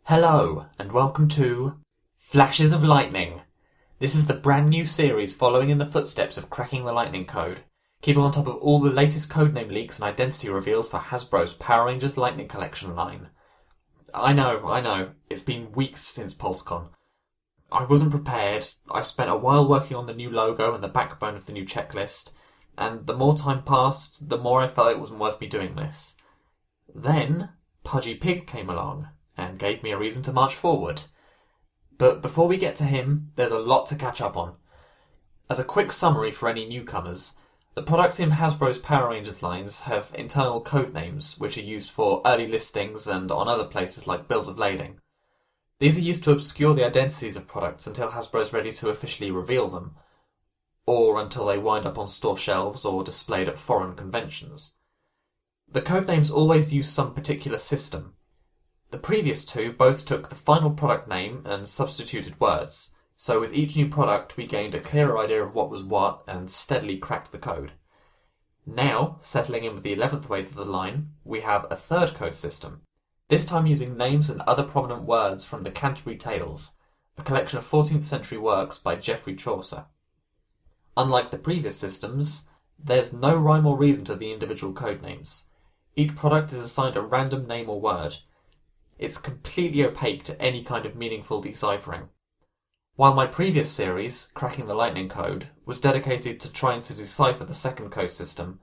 Hello, and welcome to Flashes of Lightning. This is the brand new series following in the footsteps of Cracking the Lightning Code, keeping on top of all the latest codename leaks and identity reveals for Hasbro's Power Rangers Lightning Collection line. I know, it's been weeks since PulseCon. I wasn't prepared, I spent a while working on the new logo and the backbone of the new checklist, and the more time passed, the more I felt it wasn't worth me doing this. Then, Pudgy Pig came along and gave me a reason to march forward. But before we get to him, there's a lot to catch up on. As a quick summary for any newcomers, the products in Hasbro's Power Rangers lines have internal code names, which are used for early listings and on other places like bills of lading. These are used to obscure the identities of products until Hasbro's ready to officially reveal them, or until they wind up on store shelves or displayed at foreign conventions. The code names always use some particular system. The previous two both took the final product name and substituted words, so with each new product we gained a clearer idea of what was what and steadily cracked the code. Now, settling in with the 11th wave of the line, we have a third code system, this time using names and other prominent words from the Canterbury Tales, a collection of 14th century works by Geoffrey Chaucer. Unlike the previous systems, there's no rhyme or reason to the individual code names. Each product is assigned a random name or word. It's completely opaque to any kind of meaningful deciphering. While my previous series, Cracking the Lightning Code, was dedicated to trying to decipher the second code system,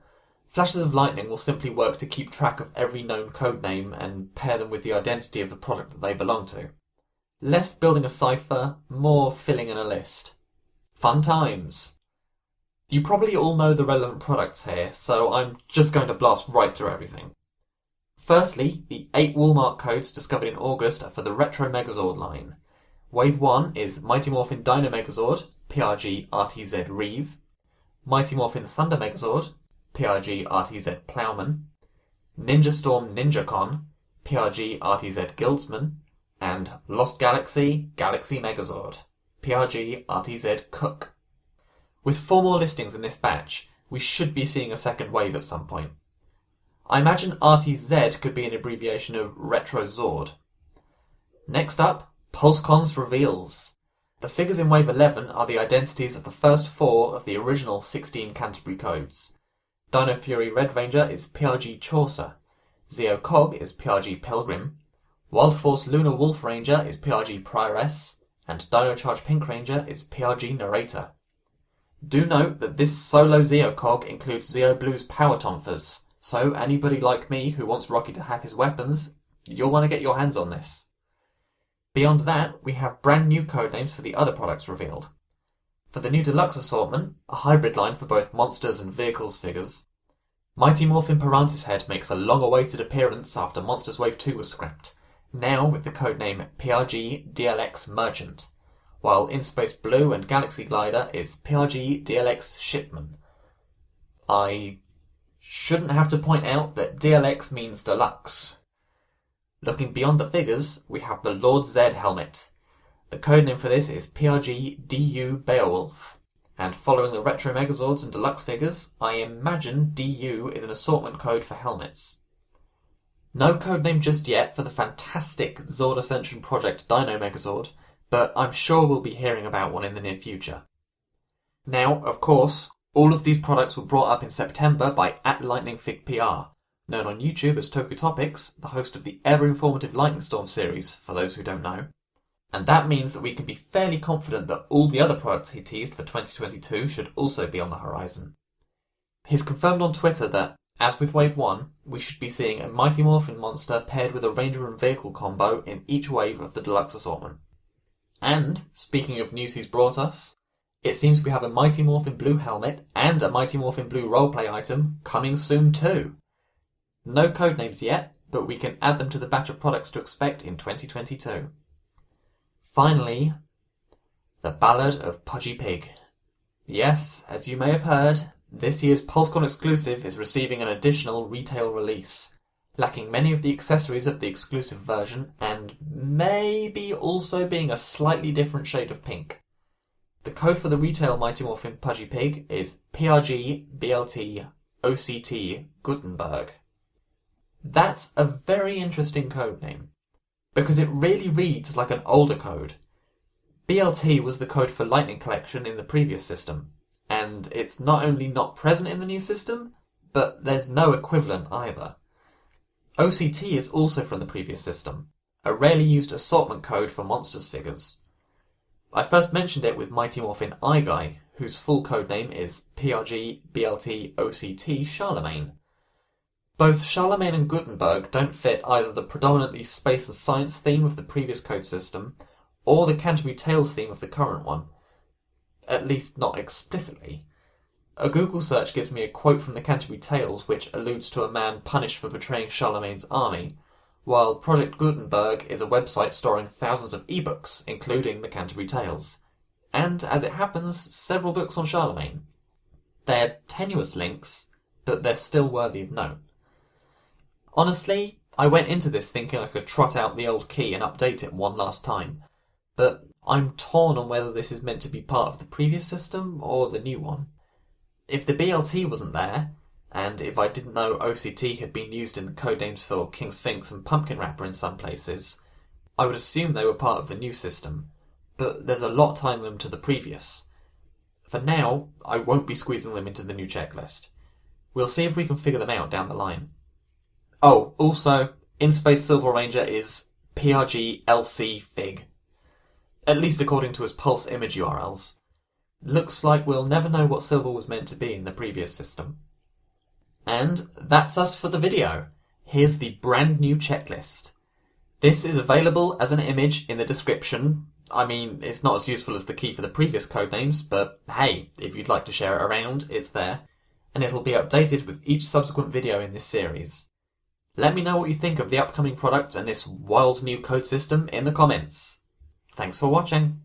Flashes of Lightning will simply work to keep track of every known code name and pair them with the identity of the product that they belong to. Less building a cipher, more filling in a list. Fun times! You probably all know the relevant products here, so I'm just going to blast right through everything. Firstly, the 8 Walmart codes discovered in August are for the Retro Megazord line. Wave 1 is Mighty Morphin Dino Megazord, PRG RTZ Reeve, Mighty Morphin Thunder Megazord, PRG RTZ Plowman, Ninja Storm Ninja-Con, PRG RTZ Guildsman, and Lost Galaxy Galaxy Megazord, PRG RTZ Cook. With 4 more listings in this batch, we should be seeing a second wave at some point. I imagine RTZ could be an abbreviation of Retro Zord. Next up, PulseCon's reveals. The figures in Wave 11 are the identities of the first 4 of the original 16 Canterbury codes. Dino Fury Red Ranger is PRG Chaucer, Zeo Cog is PRG Pilgrim, Wild Force Lunar Wolf Ranger is PRG Prioress, and Dino Charge Pink Ranger is PRG Narrator. Do note that this solo Zeo Cog includes Zeo Blue's Power Tonfas, so anybody like me who wants Rocky to hack his weapons, you'll want to get your hands on this. Beyond that, we have brand new codenames for the other products revealed. For the new deluxe assortment, a hybrid line for both monsters and vehicles figures, Mighty Morphin Parantis Head makes a long-awaited appearance after Monsters Wave 2 was scrapped, now with the codename PRG DLX Merchant, while In Space Blue and Galaxy Glider is PRG DLX Shipman. I shouldn't have to point out that DLX means deluxe. Looking beyond the figures, we have the Lord Zed helmet. The codename for this is PRG DU Beowulf, and following the Retro Megazords and deluxe figures, I imagine DU is an assortment code for helmets. No codename just yet for the fantastic Zord Ascension Project Dino Megazord, but I'm sure we'll be hearing about one in the near future. Now, of course, all of these products were brought up in September by @LightningFigPR, known on YouTube as Toku Topics, the host of the ever-informative Lightning Storm series, for those who don't know. And that means that we can be fairly confident that all the other products he teased for 2022 should also be on the horizon. He's confirmed on Twitter that, as with Wave 1, we should be seeing a Mighty Morphin monster paired with a Ranger and Vehicle combo in each wave of the deluxe assortment. And, speaking of news he's brought us, it seems we have a Mighty Morphin Blue helmet and a Mighty Morphin Blue roleplay item coming soon too. No codenames yet, but we can add them to the batch of products to expect in 2022. Finally, the Ballad of Pudgy Pig. Yes, as you may have heard, this year's PulseCon exclusive is receiving an additional retail release, lacking many of the accessories of the exclusive version and maybe also being a slightly different shade of pink. The code for the retail Mighty Morphin Pudgy Pig is PRG BLT OCT Gutenberg. That's a very interesting codename. because it really reads like an older code. BLT was the code for Lightning Collection in the previous system, and it's not only not present in the new system, but there's no equivalent either. OCT is also from the previous system, a rarely used assortment code for Monsters figures. I first mentioned it with Mighty Morphin iGuy, whose full codename is PRG BLT OCT Charlemagne. Both Charlemagne and Gutenberg don't fit either the predominantly space and science theme of the previous code system, or the Canterbury Tales theme of the current one. At least not explicitly. A Google search gives me a quote from the Canterbury Tales which alludes to a man punished for betraying Charlemagne's army, while Project Gutenberg is a website storing thousands of ebooks, including the Canterbury Tales. And, as it happens, several books on Charlemagne. They're tenuous links, but they're still worthy of note. Honestly, I went into this thinking I could trot out the old key and update it one last time, but I'm torn on whether this is meant to be part of the previous system or the new one. If the BLT wasn't there, and if I didn't know OCT had been used in the codenames for King Sphinx and Pumpkin Wrapper in some places, I would assume they were part of the new system, but there's a lot tying them to the previous. For now, I won't be squeezing them into the new checklist. We'll see if we can figure them out down the line. Oh, also, In Space Silver Ranger is PRG LC Fig. At least according to his Pulse image URLs. Looks like we'll never know what Silver was meant to be in the previous system. And that's us for the video. Here's the brand new checklist. This is available as an image in the description. I mean, it's not as useful as the key for the previous codenames, but hey, if you'd like to share it around, it's there. And it'll be updated with each subsequent video in this series. Let me know what you think of the upcoming product and this wild new code system in the comments. Thanks for watching.